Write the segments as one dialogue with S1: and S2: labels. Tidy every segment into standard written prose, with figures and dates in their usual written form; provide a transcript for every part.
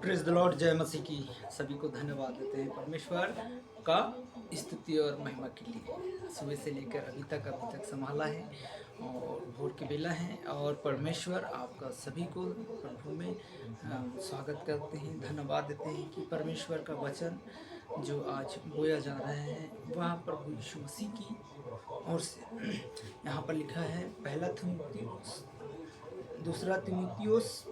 S1: Praise the Lord, जय मसीह की। सभी को धन्यवाद देते हैं परमेश्वर का स्तुति और महिमा के लिए। सुबह से लेकर अभी तक संभाला है और भोर के बेला है। और परमेश्वर आपका सभी को प्रभु में स्वागत करते हैं, धन्यवाद देते हैं कि परमेश्वर का वचन जो आज बोया जा रहा है वह प्रभु यीशु मसीह की ओर से यहाँ पर लिखा है। पहला थिमुथियुस, दूसरा थिमुथियुस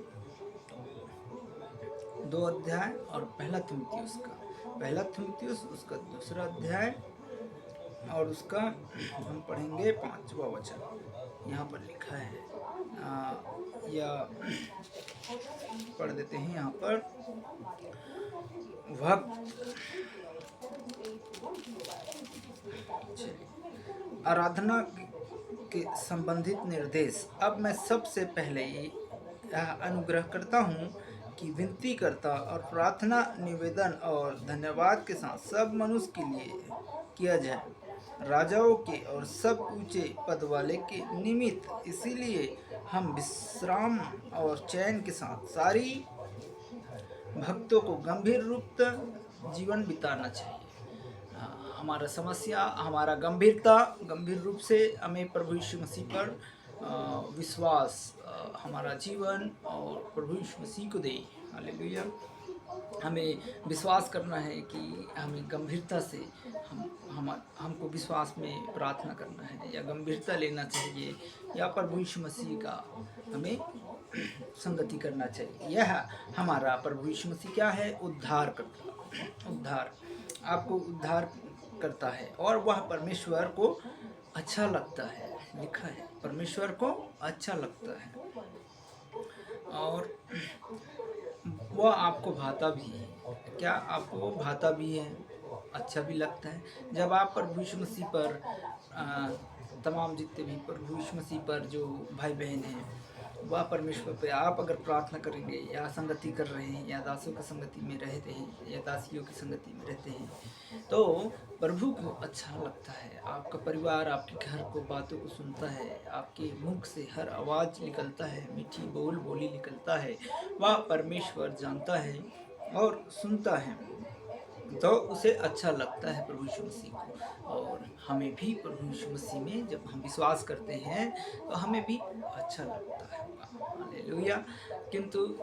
S1: 2 अध्याय और पहला थिमुथियुस उसका दूसरा अध्याय और उसका हम पढ़ेंगे 5वां वचन। यहाँ पर लिखा है या पढ़ देते हैं। यहाँ पर भक्त आराधना के संबंधित निर्देश। अब मैं सबसे पहले यह अनुग्रह करता हूँ कि विनती करता और प्रार्थना, निवेदन और धन्यवाद के साथ सब मनुष्य के लिए किया जाए, राजाओं के और सब ऊंचे पद वाले के निमित्त। इसीलिए हम विश्राम और चैन के साथ सारी भक्तों को गंभीर रूप जीवन बिताना चाहिए। हमारा समस्या, हमारा गंभीर रूप से हमें प्रभु यीशु मसीह पर विश्वास, हमारा जीवन और प्रभु यीशु मसीह को दे। हालेलुया। हमें विश्वास करना है कि हमें गंभीरता से हमको विश्वास में प्रार्थना करना है या गंभीरता लेना चाहिए, या प्रभु यीशु मसीह का हमें संगति करना चाहिए। यह हमारा प्रभु यीशु मसीह क्या है? उद्धार आपको उद्धार करता है और वह परमेश्वर को अच्छा लगता है। लिखा है परमेश्वर को अच्छा लगता है और वह आपको भाता भी है। क्या आपको भाता भी है? अच्छा भी लगता है जब आप प्रभु यीशु मसीह पर तमाम जितने भी प्रभु यीशु मसीह पर जो भाई बहन हैं, वह परमेश्वर पे आप अगर प्रार्थना करेंगे या संगति कर रहे हैं या दासों की संगति में रहते हैं या दासियों की संगति में रहते हैं, तो प्रभु को अच्छा लगता है। आपका परिवार आपके घर को बातों को सुनता है, आपके मुख से हर आवाज़ निकलता है, मीठी बोली निकलता है, वह परमेश्वर जानता है और सुनता है, तो उसे अच्छा लगता है प्रभु यीशु मसीह को। और हमें भी प्रभु यीशु मसीह में जब हम विश्वास करते हैं तो हमें भी अच्छा लगता है। हालेलुया। किंतु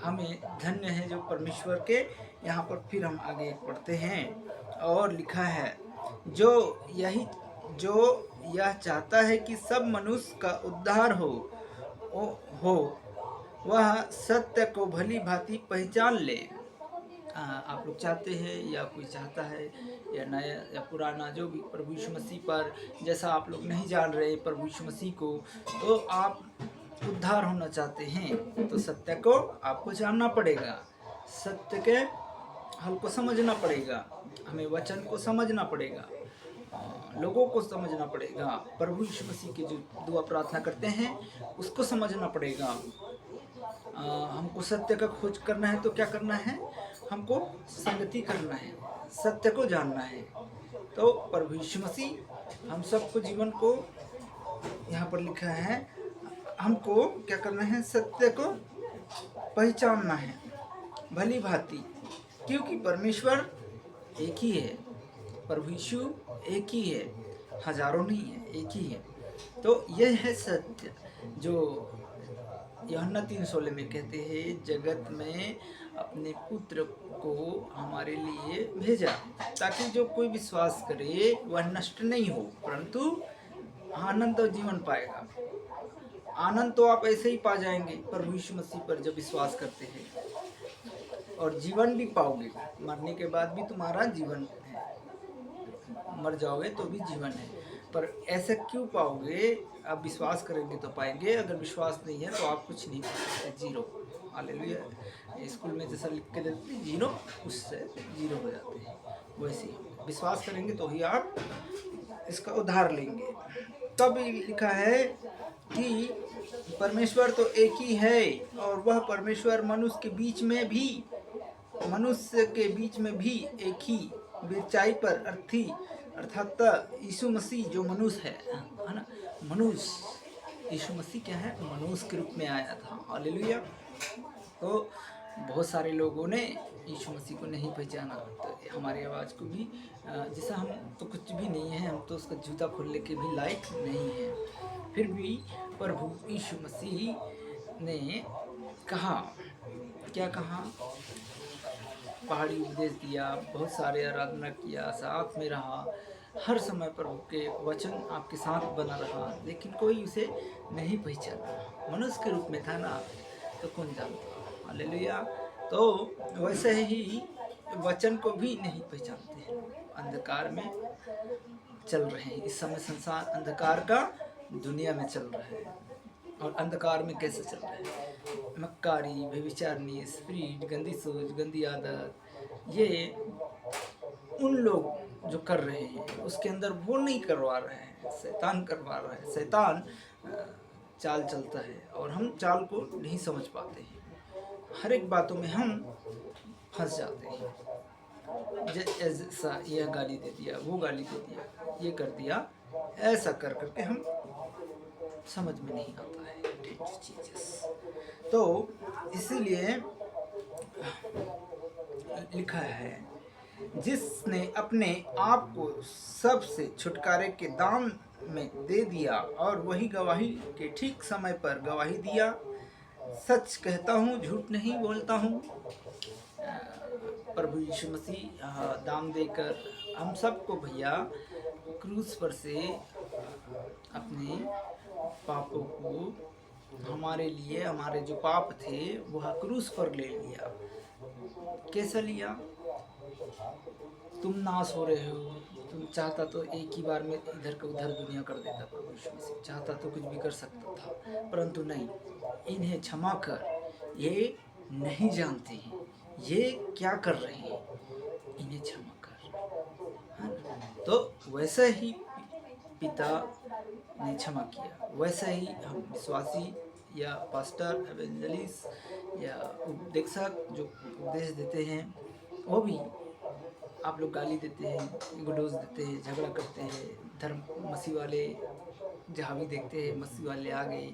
S1: हमें धन्य है जो परमेश्वर के। यहाँ पर फिर हम आगे पढ़ते हैं और लिखा है, जो यह चाहता है कि सब मनुष्य का उद्धार हो वह सत्य को भली भांति पहचान ले। आप लोग चाहते हैं या कोई चाहता है या नया या पुराना, जो भी प्रभु यीशु मसीह पर जैसा आप लोग नहीं जान रहे प्रभु यीशु मसीह को, तो आप उद्धार होना चाहते हैं तो सत्य को आपको जानना पड़ेगा, सत्य के हल को समझना पड़ेगा, हमें वचन को समझना पड़ेगा, लोगों को समझना पड़ेगा, प्रभु यीशु मसीह की जो दुआ प्रार्थना करते हैं उसको समझना पड़ेगा। हमको सत्य का खोज करना है तो क्या करना है? हमको संगति करना है, सत्य को जानना है। तो प्रभु यीशु मसीह हम सबको जीवन को, यहाँ पर लिखा है, हमको क्या करना है? सत्य को पहचानना है भली भांति, क्योंकि परमेश्वर एक ही है, प्रभु यीशु एक ही है, हजारों नहीं है, एक ही है। तो यह है सत्य जो यूहन्ना 3:16 में कहते हैं, जगत में अपने पुत्र को हमारे लिए भेजा ताकि जो कोई विश्वास करे वह नष्ट नहीं हो परंतु आनंद और जीवन पाएगा। आनंद तो आप ऐसे ही पा जाएंगे प्रभु यीशु मसीह पर जब विश्वास करते हैं, और जीवन भी पाओगे। मरने के बाद भी तुम्हारा जीवन है, मर जाओगे तो भी जीवन है। पर ऐसा क्यों पाओगे? आप विश्वास करेंगे तो पाएंगे, अगर विश्वास नहीं है तो आप कुछ नहीं पाएंगे, जीरो। हालेलुया। स्कूल में जैसा लिख के देते हैं जीरो, उससे जीरो हो जाते हैं, वैसे ही विश्वास करेंगे तो ही आप इसका उद्धार लेंगे। तब लिखा है कि परमेश्वर तो एक ही है और वह परमेश्वर मनुष्य के बीच में भी एक ही बिरचाई पर अर्थात यीशु मसीह जो मनुष्य है ना, मनुष्य यीशु मसीह क्या है? मनुष्य के रूप में आया था। हालेलुया। तो बहुत सारे लोगों ने यीशु मसीह को नहीं पहचाना, तो हमारी आवाज़ को भी जैसा हम तो कुछ भी नहीं है, हम तो उसका जूता खोलने के भी लायक नहीं है, फिर भी प्रभु यीशु मसीह ने कहा, क्या कहा? पहाड़ी उपदेश दिया, बहुत सारे आराधना किया, साथ में रहा, हर समय प्रभु के वचन आपके साथ बना रहा, लेकिन कोई उसे नहीं पहचाना। मनुष्य के रूप में था ना, तो कौन जानता। हालेलुया। तो वैसे ही वचन को भी नहीं पहचानते हैं, अंधकार में चल रहे हैं। इस समय संसार अंधकार का दुनिया में चल रहा है, और अंधकार में कैसे चल रहा है? मक्कारी, व्यभिचारनी, स्प्रीट, गंदी सोच, गंदी आदत, ये उन लोग जो कर रहे हैं, उसके अंदर वो नहीं करवा रहे हैं, शैतान करवा रहा है। शैतान चाल चलता है, और हम चाल को नहीं समझ पाते हैं। हर एक बातों में हम फंस जाते हैं। जैसा यह गाली दे दिया, वो गाली दे दिया, ये कर दिया, ऐसा कर करके हम समझ में नहीं आता है चीज़ें। तो इसीलिए लिखा है, जिसने अपने आप को सबसे छुटकारे के दाम में दे दिया, और वही गवाही के ठीक समय पर गवाही दिया। सच कहता हूँ, झूठ नहीं बोलता हूँ। प्रभु यीशु मसीह दाम देकर हम सबको भैया क्रूस पर से अपने पापों को, हमारे लिए हमारे जो पाप थे वह क्रूस पर ले लिया। कैसा लिया? तुम नाश हो रहे हो, तुम चाहता तो एक ही बार में इधर का उधर दुनिया कर देता। प्रभु यीशु मसीह चाहता तो कुछ भी कर सकता था, परंतु नहीं, इन्हें क्षमा कर, ये नहीं जानते हैं ये क्या कर रहे हैं, इन्हें क्षमा कर। हाँ? तो वैसा ही पिता ने क्षमा किया, वैसा ही हम विश्वासी या पास्टर, एवेंजलिस्ट या उपदेशक जो उपदेश देते हैं, वो भी आप लोग गाली देते हैं, गुडोज देते हैं, झगड़ा करते हैं, धर्म मसीह वाले जहाँ भी देखते हैं मसीह वाले आ गए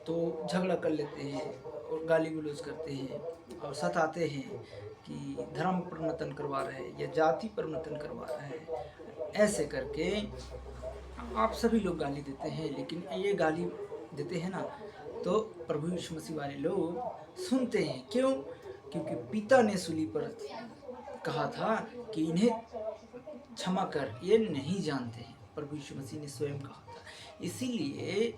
S1: तो झगड़ा कर लेते हैं और गाली गुलोज करते हैं और सताते हैं कि धर्म परिवर्तन करवा रहे हैं या जाति परिवर्तन करवा रहे हैं। ऐसे करके आप सभी लोग गाली देते हैं, लेकिन ये गाली देते हैं ना, तो प्रभु यीशु मसीह वाले लोग सुनते हैं। क्यों? क्योंकि पिता ने सूली पर कहा था कि इन्हें क्षमा कर, ये नहीं जानते हैं। प्रभु यीशु मसीह ने स्वयं कहा था, इसीलिए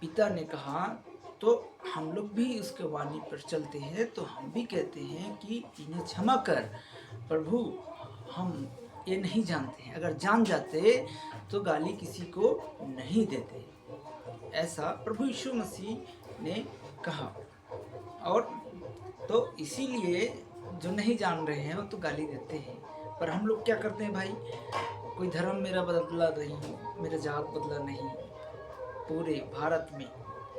S1: पिता ने कहा तो हम लोग भी उसके वाणी पर चलते हैं, तो हम भी कहते हैं कि इन्हें क्षमा कर प्रभु, हम ये नहीं जानते हैं। अगर जान जाते तो गाली किसी को नहीं देते। ऐसा प्रभु यीशु मसीह ने कहा। और तो इसीलिए जो नहीं जान रहे हैं वो तो गाली देते हैं, पर हम लोग क्या करते हैं भाई? कोई धर्म मेरा बदला नहीं, मेरा जात बदला नहीं। पूरे भारत में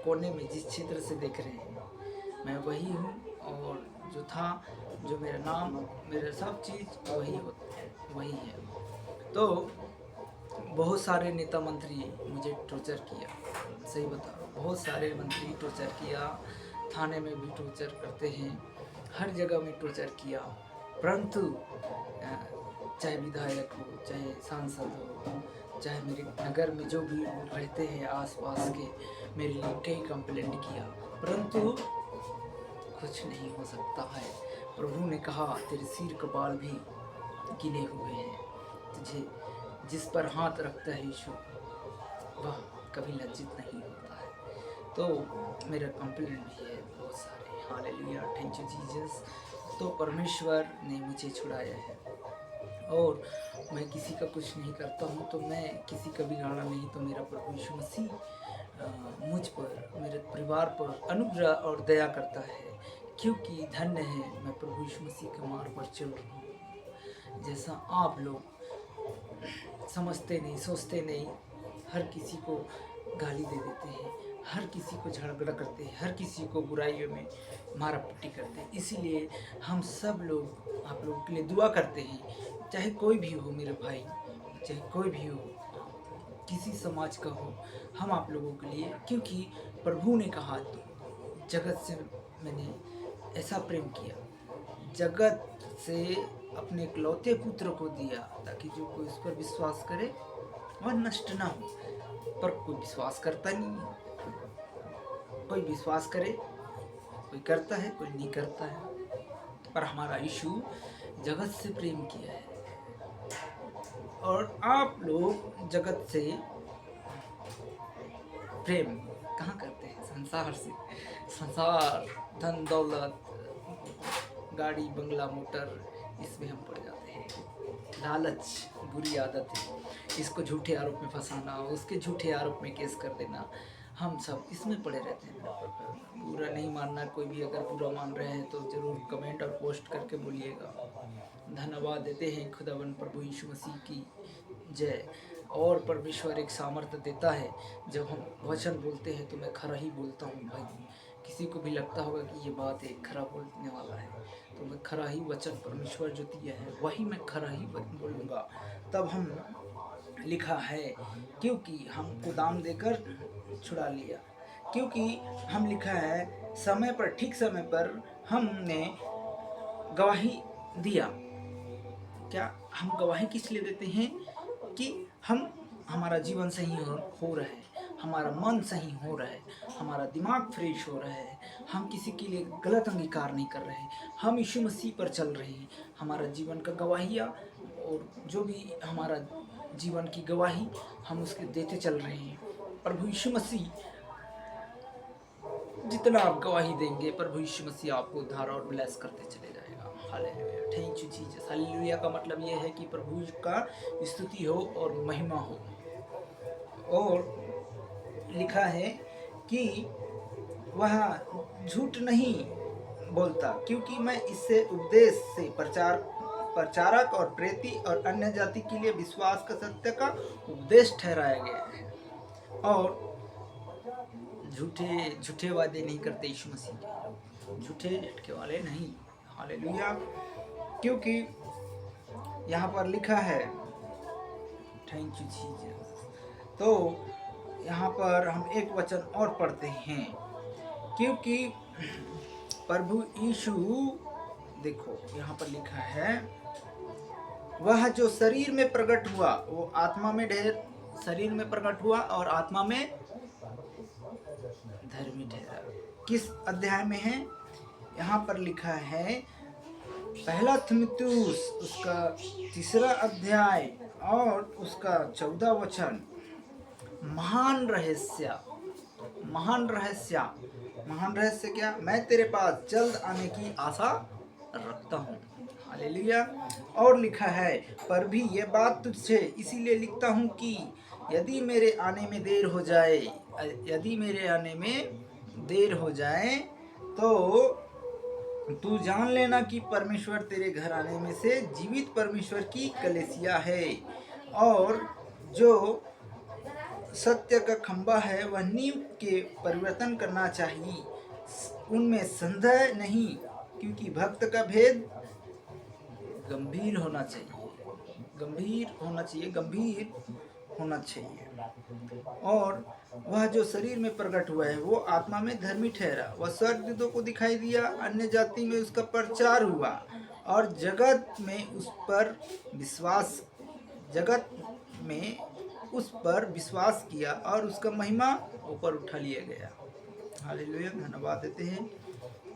S1: कोने में जिस क्षेत्र से देख रहे हैं मैं वही हूँ, और जो था, जो मेरा नाम, मेरा सब चीज़ वही है। तो बहुत सारे नेता मंत्री मुझे टॉर्चर किया, सही बता रहा हूँ, बहुत सारे मंत्री टॉर्चर किया, थाने में भी टॉर्चर करते हैं, हर जगह में टॉर्चर किया, परंतु चाहे विधायक हो, चाहे सांसद हो, चाहे मेरे नगर में जो भी रहते हैं आसपास के, मेरे लिए कई कंप्लेंट किया, परंतु कुछ नहीं हो सकता है। प्रभु ने कहा तेरे सिर कपाल भी गिने हुए हैं, तुझे जिस पर हाथ रखता है यीशु वह कभी लज्जित नहीं होता है। तो मेरा कंप्लेंट भी है बहुत सारे। Hallelujah, thank you Jesus. तो परमेश्वर ने मुझे छुड़ाया है, और मैं किसी का कुछ नहीं करता हूँ, तो मैं किसी का बिगाड़ा नहीं, तो मेरा प्रभु यीशु मसीह मुझ पर, मेरे परिवार पर अनुग्रह और दया करता है, क्योंकि धन्य है मैं प्रभु यीशु मसीह के मार्ग पर चल रहा हूँ। जैसा आप लोग समझते नहीं, सोचते नहीं, हर किसी को गाली दे देते हैं, हर किसी को झगड़ा करते हैं, हर किसी को बुराइयों में मारा पिटी करते हैं। इसीलिए हम सब लोग आप लोगों के लिए दुआ करते हैं, चाहे कोई भी हो मेरे भाई, चाहे कोई भी हो, किसी समाज का हो, हम आप लोगों के लिए, क्योंकि प्रभु ने कहा जगत से मैंने ऐसा प्रेम किया, जगत से अपने इकलौते पुत्र को दिया, ताकि जो कोई उस पर विश्वास करे वह नष्ट ना हो। पर कोई विश्वास करता नहीं है। कोई विश्वास करे, कोई करता है, कोई नहीं करता है। पर हमारा यीशु जगत से प्रेम किया है। और आप लोग जगत से प्रेम कहाँ करते हैं? संसार से। संसार, धन दौलत, गाड़ी बंगला मोटर, इसमें हम पड़ जाते हैं। लालच बुरी आदत है। इसको झूठे आरोप में फंसाना, उसके झूठे आरोप में केस कर देना, हम सब इसमें पड़े रहते हैं। बुरा नहीं मानना, कोई भी अगर बुरा मान रहे हैं तो ज़रूर कमेंट और पोस्ट करके बोलिएगा। धन्यवाद देते हैं खुदावन प्रभु यीशु मसीह की जय। और परमेश्वर एक सामर्थ्य देता है, जब हम वचन बोलते हैं तो मैं खरा ही बोलता हूँ भाई। किसी को भी लगता होगा कि ये बात एक खरा बोलने वाला है, तो मैं खरा ही वचन परमेश्वर जो दिया है वही मैं खरा ही बोलूँगा। तब हम लिखा है, क्योंकि हमको दाम देकर छुड़ा लिया। क्योंकि हम लिखा है समय पर, ठीक समय पर हमने गवाही दिया। क्या हम गवाही किस लिए देते हैं? कि हमारा जीवन सही हो रहा है, हमारा मन सही हो रहा है, हमारा दिमाग फ्रेश हो रहा है, हम किसी के लिए गलत अंगीकार नहीं कर रहे हैं, हम यीशु मसीह पर चल रहे हैं। हमारा जीवन का गवाहिया और जो भी हमारा जीवन की गवाही हम उसके देते चल रहे हैं। प्रभु यीशु मसीह, जितना आप गवाही देंगे प्रभु यीशु मसीह आपको उद्धार और ब्लेस करते चले जाएगा। Hallelujah, thank you Jesus. Hallelujah का मतलब ये है कि प्रभु का स्तुति हो और महिमा हो। और लिखा है कि वह झूठ नहीं बोलता, क्योंकि मैं इससे उपदेश से प्रचारक और प्रेती और अन्य जाति के लिए विश्वास का सत्य का उपदेश ठहराया गया है। और झूठे वादे नहीं करते यीशु मसीह के, झूठे झटके वाले नहीं। हालेलुया, क्योंकि यहाँ पर लिखा है, थैंक यू जीसस। तो यहाँ पर हम एक वचन और पढ़ते हैं, क्योंकि प्रभु यीशु, देखो यहाँ पर लिखा है, वह जो शरीर में प्रकट हुआ वो आत्मा में शरीर में प्रकट हुआ और आत्मा में धर्मी ठहरा। किस अध्याय में है? यहाँ पर लिखा है पहला थिमुथियुस उसका 3 अध्याय और उसका 14 वचन। महान रहस्य क्या? मैं तेरे पास जल्द आने की आशा रखता हूँ। हालेलुया। और लिखा है, पर भी ये बात तुझसे इसीलिए लिखता हूँ कि यदि मेरे आने में देर हो जाए तो तू जान लेना कि परमेश्वर तेरे घर आने में से जीवित परमेश्वर की कलीसिया है, और जो सत्य का खंभा है वह नींव के परिवर्तन करना चाहिए, उनमें संदेह नहीं, क्योंकि भक्त का भेद गंभीर होना चाहिए। और वह जो शरीर में प्रकट हुआ है वो आत्मा में धर्मी ठहरा, वह स्वर्गदूतों को दिखाई दिया, अन्य जाति में उसका प्रचार हुआ, और जगत में उस पर विश्वास किया और उसका महिमा ऊपर उठा लिया गया। हालेलुया, धन्यवाद देते हैं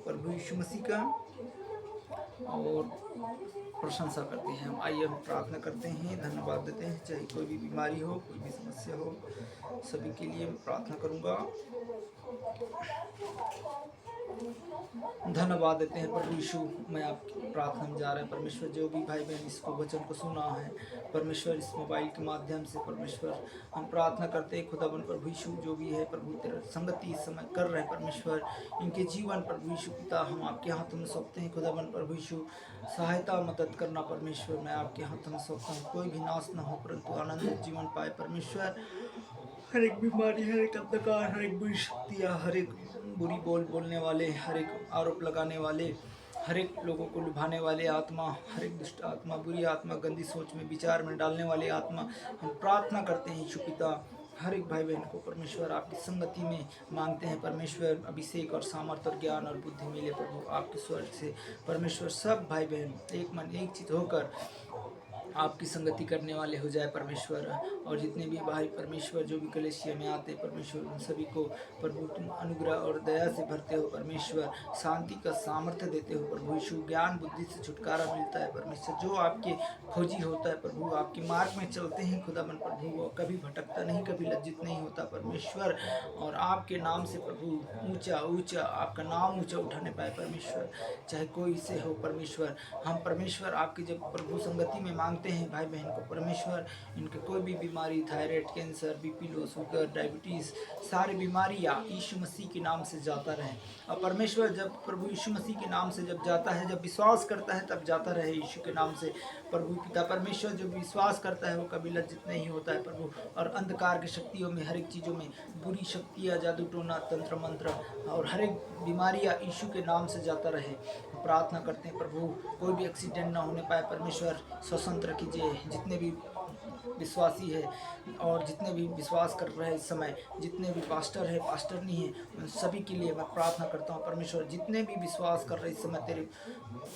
S1: प्रभु यीशु मसीह का और प्रशंसा करते हैं। हम आइए हम प्रार्थना करते हैं, धन्यवाद देते हैं। चाहे कोई भी बीमारी हो, कोई भी समस्या हो, सभी के लिए मैं प्रार्थना करूंगा। धन्यवाद देते हैं प्रभु यीशु, मैं आपकी प्रार्थना में जा रहा है परमेश्वर। जो भी भाई बहन इसको वचन को सुना है परमेश्वर, इस मोबाइल के माध्यम से परमेश्वर हम प्रार्थना करते हैं खुदावन प्रभु यीशु, जो भी है प्रभु तेरा संगति इस समय कर रहे हैं परमेश्वर, इनके जीवन प्रभु यीशु पिता हम आपके हाथों में सौंपते हैं खुदावन प्रभु यीशु। सहायता मदद करना परमेश्वर, मैं आपके हाथों में सौंपता हूँ। कोई भी नाश न हो परंतु आनंदित जीवन पाए परमेश्वर। हर एक बीमारी, हर एक अंधकार, हर एक बुरी शक्तियाँ, हर एक बुरी बोलने वाले, हर एक आरोप लगाने वाले, हर एक लोगों को लुभाने वाले आत्मा, हर एक दुष्ट आत्मा, बुरी आत्मा, गंदी सोच में विचार में डालने वाली आत्मा, हम प्रार्थना करते हैं यीशु पिता हर एक भाई बहन को परमेश्वर आपकी संगति में मांगते हैं। परमेश्वर अभिषेक और सामर्थ और ज्ञान और बुद्धि मिले प्रभु आपके स्वर्ग से। परमेश्वर सब भाई बहन एक मन एक चित होकर आपकी संगति करने वाले हो जाए परमेश्वर। और जितने भी भाई परमेश्वर जो भी कलेसिया में आते हैं परमेश्वर, उन सभी को प्रभु तुम अनुग्रह और दया से भरते हो परमेश्वर, शांति का सामर्थ्य देते हो प्रभु यीशु। ज्ञान बुद्धि से छुटकारा मिलता है परमेश्वर। जो आपके खोजी होता है प्रभु, आपके मार्ग में चलते हैं खुदाबंद प्रभु, वो कभी भटकता नहीं, कभी लज्जित नहीं होता परमेश्वर। और आपके नाम से प्रभु ऊंचा ऊंचा आपका नाम ऊंचा उठाने पाए परमेश्वर, चाहे कोई से हो परमेश्वर। हम परमेश्वर आपकी जब प्रभु संगति में मांगते हैं भाई बहन को परमेश्वर, इनके कोई भी बीमारी, thyroid, cancer, BP low, sugar, diabetes, सारी बीमारियाँ यीशु मसीह के नाम से जाता रहे। और परमेश्वर जब प्रभु यीशु मसीह के नाम से जब जाता है, जब विश्वास करता है तब जाता रहे यीशु के नाम से प्रभु पिता परमेश्वर। जो विश्वास करता है वो कभी लज्जित नहीं होता है प्रभु। और अंधकार की शक्तियों में, हर एक चीज़ों में, बुरी शक्तियाँ, जादू टोना, तंत्र मंत्र और हर एक बीमारियाँ यीशु के नाम से जाता रहे। प्रार्थना करते हैं प्रभु कोई भी एक्सीडेंट ना होने पाए परमेश्वर, स्वतंत्र कीजिए जितने भी विश्वासी है और जितने भी विश्वास कर रहे हैं इस समय, जितने भी पास्टर है, पास्टर नहीं है, उन सभी के लिए मैं प्रार्थना करता हूँ परमेश्वर। जितने भी विश्वास कर रहे हैं इस समय तेरे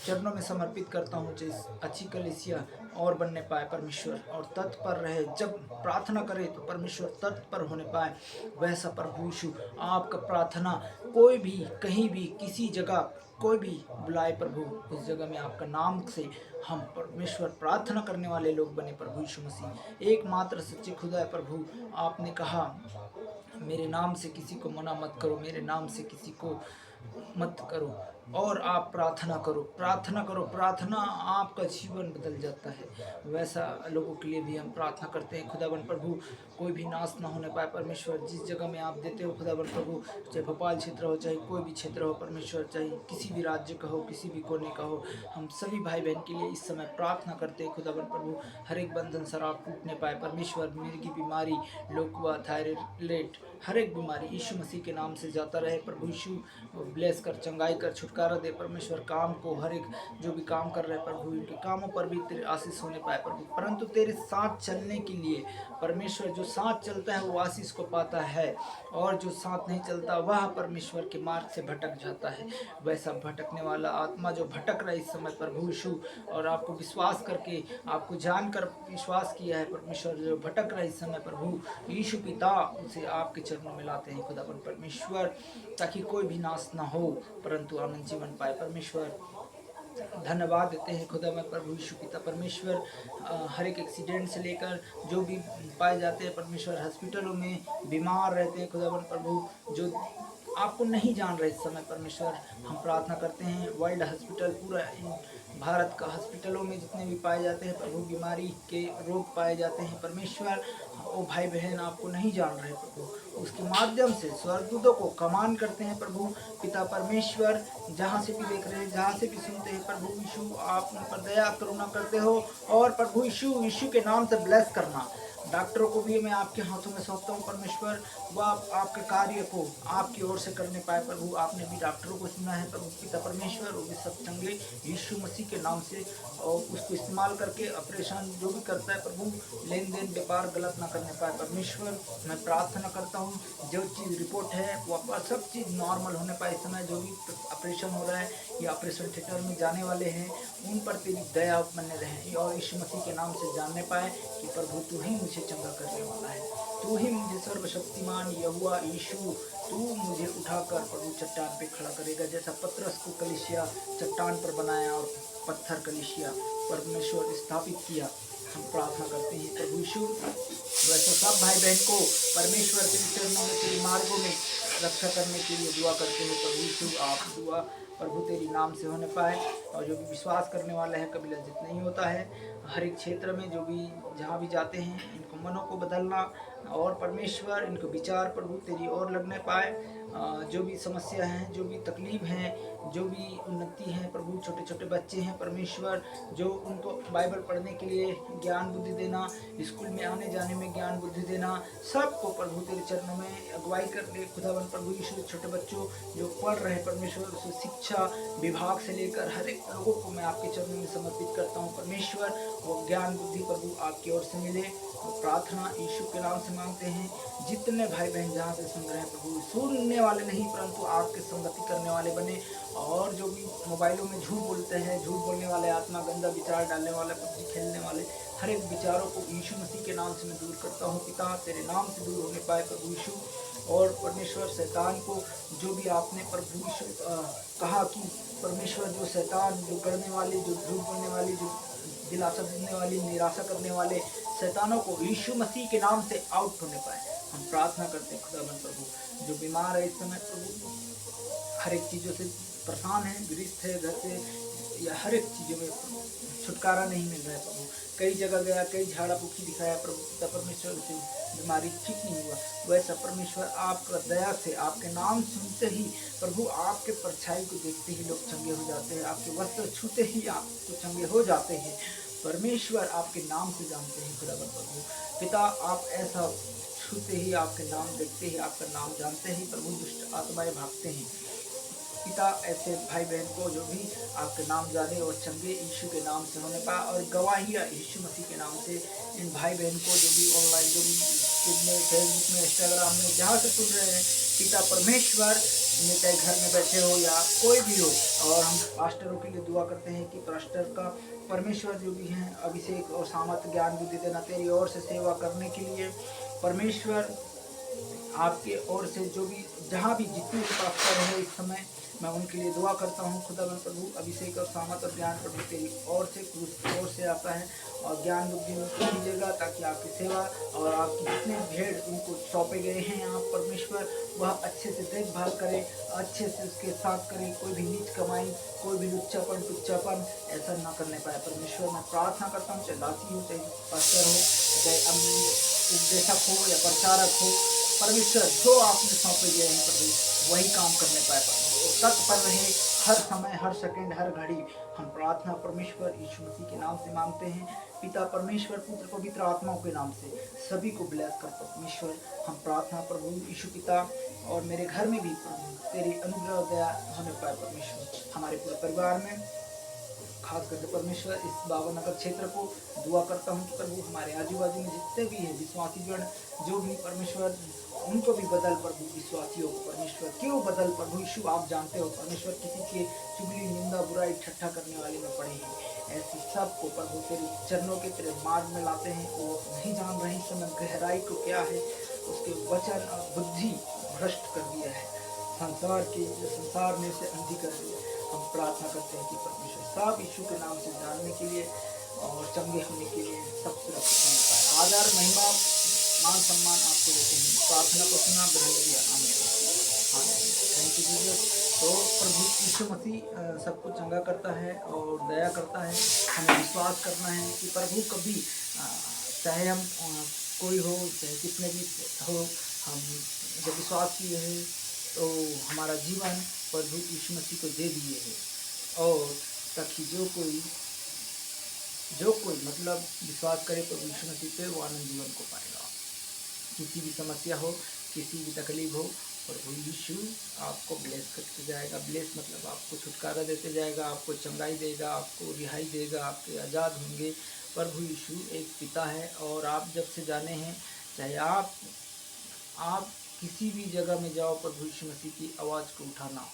S1: चरणों में समर्पित करता हूँ, जिस अच्छी कलीसिया और बनने पाए परमेश्वर, और तत्पर रहे। जब प्रार्थना करे तो परमेश्वर तत्पर होने पाए, वैसा प्रभु यीशु आपका प्रार्थना कोई भी कहीं भी किसी जगह कोई भी बुलाए प्रभु, उस जगह में आपका नाम से हम परमेश्वर प्रार्थना करने वाले लोग बने प्रभु यीशु मसीह। एकमात्र सच्चे खुदा है प्रभु। आपने कहा मेरे नाम से किसी को मना मत करो, मेरे नाम से किसी को मत करो, और आप प्रार्थना करो, प्रार्थना करो। प्रार्थना आपका जीवन बदल जाता है। वैसा लोगों के लिए भी हम प्रार्थना करते हैं खुदावन प्रभु, कोई भी नाश ना होने पाए परमेश्वर। जिस जगह में आप देते हो खुदावन प्रभु, चाहे भोपाल क्षेत्र हो, चाहे कोई भी क्षेत्र हो परमेश्वर, चाहे किसी भी राज्य का हो, किसी भी कोने का हो, हम सभी भाई बहन के लिए इस समय प्रार्थना करते हैं खुदावन प्रभु। हर एक बंधन शराब टूटने पाए परमेश्वर। मिर्गी बीमारी, लोकुआ, थायराइड, हर एक बीमारी यीशु मसीह के नाम से जाता रहे प्रभु यीशु। ब्लेस कर, चंगाई कर, छुटकारा दे परमेश्वर। काम को हर एक जो भी काम कर रहे हैं प्रभु, इनके कामों पर भी तेरे आशीष होने पाए प्रभु। परंतु तेरे साथ चलने के लिए परमेश्वर, जो साथ चलता है वो आशीष को पाता है, और जो साथ नहीं चलता वह परमेश्वर के मार्ग से भटक जाता है। वैसा भटकने वाला आत्मा जो भटक रहा है इस समय प्रभु यीशु, और आपको विश्वास करके, आपको जानकर विश्वास किया है परमेश्वर, जो भटक रहा है इस समय प्रभु यीशु पिता, उसे आपके चरणों में लाते हैं खुदावन परमेश्वर, ताकि कोई भी नाश ना हो परंतु आनंद जीवन पाए परमेश्वर। धन्यवाद देते हैं खुदा में प्रभु यीशु पिता परमेश्वर। हर एक एक्सीडेंट से लेकर जो भी पाए जाते हैं परमेश्वर, हॉस्पिटलों में बीमार रहते हैं खुदावन प्रभु, जो आपको नहीं जान रहे इस समय परमेश्वर, हम प्रार्थना करते हैं वर्ल्ड हॉस्पिटल, पूरा भारत का हॉस्पिटलों में जितने भी पाए जाते हैं प्रभु, बीमारी के रोग पाए जाते हैं परमेश्वर, वो भाई बहन आपको नहीं जान रहे प्रभु, उसके माध्यम से स्वर्गदूतों को कमान करते हैं प्रभु पिता परमेश्वर। जहाँ से भी देख रहे हैं, जहाँ से भी सुनते हैं प्रभु यीशु, आप उन पर दया करुणा करते हो, और प्रभु यीशु के नाम से ब्लेस करना। डॉक्टरों को भी मैं आपके हाथों में सौंपता हूँ परमेश्वर, वह आपके कार्य को आपकी ओर से करने पाए प्रभु। आपने भी डॉक्टरों को सुना है प्रभु पिता परमेश्वर, वो भी सब चंगे यीशु मसीह के नाम से, और उसको इस्तेमाल करके ऑपरेशन जो भी करता है प्रभु, लेन देन व्यापार गलत ना करने पाए परमेश्वर। मैं प्रार्थना करता हूँ जो चीज़ रिपोर्ट है वह सब चीज़ नॉर्मल होने पाए। इस समय जो भी ऑपरेशन हो रहा है या ऑपरेशन थिएटर में जाने वाले हैं, उन पर तेरी दया बने रहे, और यीशु मसीह के नाम से जानने पाए कि प्रभु तू ही मुझे चंगा करने वाला है, तू ही मुझे सर्वशक्तिमान यहोवा यीशु, तू मुझे उठाकर प्रभु चट्टान पे खड़ा करेगा। जैसा पतरस को कलीसिया चट्टान पर बनाया और पत्थर कलीसिया परमेश्वर स्थापित किया, हम प्रार्थना करते हैं प्रभु यीशु। वैसे सब भाई बहन को परमेश्वर के चरणों में, तेरे मार्गों में रक्षा करने के लिए दुआ करते हैं प्रभु यीशु। आप दुआ प्रभु तेरी नाम से होने पाए, और जो भी विश्वास करने वाला है कभी लज्जित नहीं होता है। हर एक क्षेत्र में जो भी जहाँ भी जाते हैं, इनको मनों को बदलना, और परमेश्वर इनको विचार प्रभु तेरी ओर लगने पाए, जो भी समस्या हैं, जो भी तकलीफ हैं, जो भी उन्नति है प्रभु, छोटे छोटे बच्चे हैं परमेश्वर, जो उनको बाइबल पढ़ने के लिए ज्ञान बुद्धि देना, स्कूल में आने जाने में ज्ञान बुद्धि देना, सबको प्रभु तेरे चरणों में अगुवाई कर ले खुदावन प्रभु यीशु। छोटे बच्चों जो पढ़ रहे हैं परमेश्वर, उस शिक्षा विभाग से लेकर हर एक लोगों को मैं आपके चरणों में समर्पित करता हूँ परमेश्वर। वो ज्ञान बुद्धि प्रभु आपकी ओर से मिले, प्रार्थना यीशु के नाम से मांगते हैं। जितने भाई बहन जहाँ से सुन रहे हैं प्रभु, सुनने वाले नहीं परंतु आपके संगति करने वाले बने, और जो भी मोबाइलों में झूठ बोलते हैं, झूठ बोलने वाले, आत्मा गंदा विचार डालने वाले, पबजी खेलने वाले, हर एक विचारों को यीशु मसीह के नाम से मैं दूर करता हूँ पिता, तेरे नाम से दूर होने पाए प्रभु यीशु। और परमेश्वर शैतान को जो भी आपने प्रभु यीशु कहा कि परमेश्वर जो शैतान जो करने वाले, जो झूठ बोलने वाली, जो दिलासा देने वाली, निराशा करने वाले शैतानों को यीशु मसीह के नाम से आउट होने पाए, हम प्रार्थना करते हैं खुदावन प्रभु। जो बीमार है इस समय प्रभु, हर एक चीज़ों से परेशान है, गृहस्थ है, घर से या हर एक चीज़ों में छुटकारा नहीं मिल रहा है प्रभु। कई जगह गया, कई झाड़ा फूकी दिखाया प्रभु पिता परमेश्वर, से बीमारी ठीक नहीं हुआ। वैसा परमेश्वर आपका दया से, आपके नाम सुनते ही प्रभु, आपके परछाई को देखते ही लोग चंगे हो जाते हैं, आपके वस्त्र छूते ही आपको चंगे हो जाते हैं परमेश्वर। आपके नाम से जानते हैं खुदावन प्रभु पिता, आप ऐसा छूते ही, आपके नाम देखते ही, आपका नाम जानते ही प्रभु, दुष्ट आत्माएं भागते हैं पिता। ऐसे भाई बहन को जो भी आपके नाम जाने और चंगे यीशु के नाम से होने पाए, और गवाहियाँ यीशु मसीह के नाम से इन भाई बहन को जो भी ऑनलाइन, जो भी यूट्यूब में, फेसबुक में, इंस्टाग्राम में, जहाँ से सुन रहे हैं पिता परमेश्वर, चाहे घर में बैठे हो या कोई भी हो। और हम पास्टरों के लिए दुआ करते हैं कि पास्टर का परमेश्वर जो भी हैं अभिषेक और सामर्थ ज्ञान बुद्धि देना, तेरी ओर से सेवा करने के लिए परमेश्वर, आपके ओर से जो भी जहाँ भी जितने भी पास्टर हैं इस समय, मैं उनके लिए दुआ करता हूँ खुदावन प्रभु। अभिषेक और सामर्थ और ज्ञान प्रभु तेरी ओर से, क्रूस की ओर से आता है, और ज्ञान बुद्धि उनको दीजिएगा ताकि आपकी सेवा और आपकी जितने भेड़ उनको सौंपे गए हैं आप परमेश्वर, वह अच्छे से देखभाल करें, अच्छे से उसके साथ करें, कोई भी नीच कमाई, कोई भी लुच्चापन टुच्चापन ऐसा ना करने पाए परमेश्वर। मैं प्रार्थना करता हूँ, चाहे दासी हो, चाहे पास्टर हो, चाहे उपदेशक हो या प्रचारक हो परमेश्वर, जो आपने सौंपे गए हैं प्रभु वही काम करने पाए परमेश्वर, तत्पर रहे हर समय, हर सेकंड, हर घड़ी। हम प्रार्थना परमेश्वर यीशु मसीह के नाम से मांगते हैं पिता परमेश्वर, पुत्र पवित्र आत्माओं के नाम से सभी को ब्लेस कर परमेश्वर। हम प्रार्थना प्रभु यीशु पिता, और मेरे घर में भी प्रभु तेरी अनुग्रह दया होने पाए परमेश्वर, हमारे पूरे परिवार में, खास करके परमेश्वर इस बाबा नगर क्षेत्र को दुआ करता हूँ कि प्रभु हमारे आजू बाजू में जितने भी हैं विश्वासी जन, जो भी परमेश्वर, उनको भी बदल प्रभु, विश्वासियों को परमेश्वर क्यों बदल प्रभु यीशु, आप जानते हो परमेश्वर, किसी के चुगली, निंदा, बुराई, ठट्ठा करने वाले में पड़े हैं, ऐसी सबको प्रभु तेरे चरणों के तेरे मार्ग में लाते हैं। वो नहीं जान रहे इस समय गहराई को क्या है, उसके वचन और बुद्धि भ्रष्ट कर दिया है, संसार में से अंधी कर दिया। हम प्रार्थना करते हैं कि परमेश्वर सब यीशु के नाम से जानने के लिए और चंगे होने के लिए सब सुरक्षित होने पाए। आदर, महिमा, मान सम्मान आपको देते हैं। प्रार्थना को सुना, ग्रहण किया, आमीन। Thank you Jesus. तो प्रभु यीशु मसीह सबको चंगा करता है और दया करता है। हमें विश्वास करना है कि प्रभु कभी चाहे हम कोई हो, चाहे कितने भी हो, हम जब विश्वास किए हैं तो हमारा जीवन प्रभु यीशु मसीह को दे दिए हैं, और ताकि जो कोई मतलब विश्वास करे प्रभु यीशु मसीह पे, वो आनंद जीवन को पाएगा। किसी भी समस्या हो, किसी भी तकलीफ हो, प्रभु यीशु आपको ब्लेस करते जाएगा। ब्लेस मतलब आपको छुटकारा देते जाएगा, आपको चंगाई देगा, आपको रिहाई देगा, आपके आज़ाद होंगे। प्रभु यीशु एक पिता है, और आप जब से जाने हैं, चाहे आप किसी भी जगह में जाओ, प्रभु यीशु मसीह की आवाज़ को उठाना।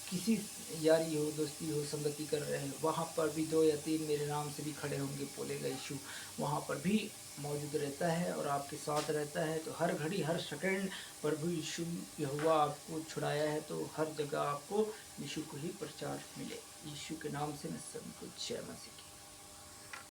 S1: किसी यारी हो, दोस्ती हो, संगति कर रहे हैं, वहाँ पर भी 2 या 3 मेरे नाम से भी खड़े होंगे बोलेगा यीशु, वहाँ पर भी मौजूद रहता है और आपके साथ रहता है। तो हर घड़ी, हर सेकंड प्रभु यीशु यहोवा आपको छुड़ाया है, तो हर जगह आपको यीशु को ही प्रचार मिले। यीशु के नाम से मैं सबको जय मसीह।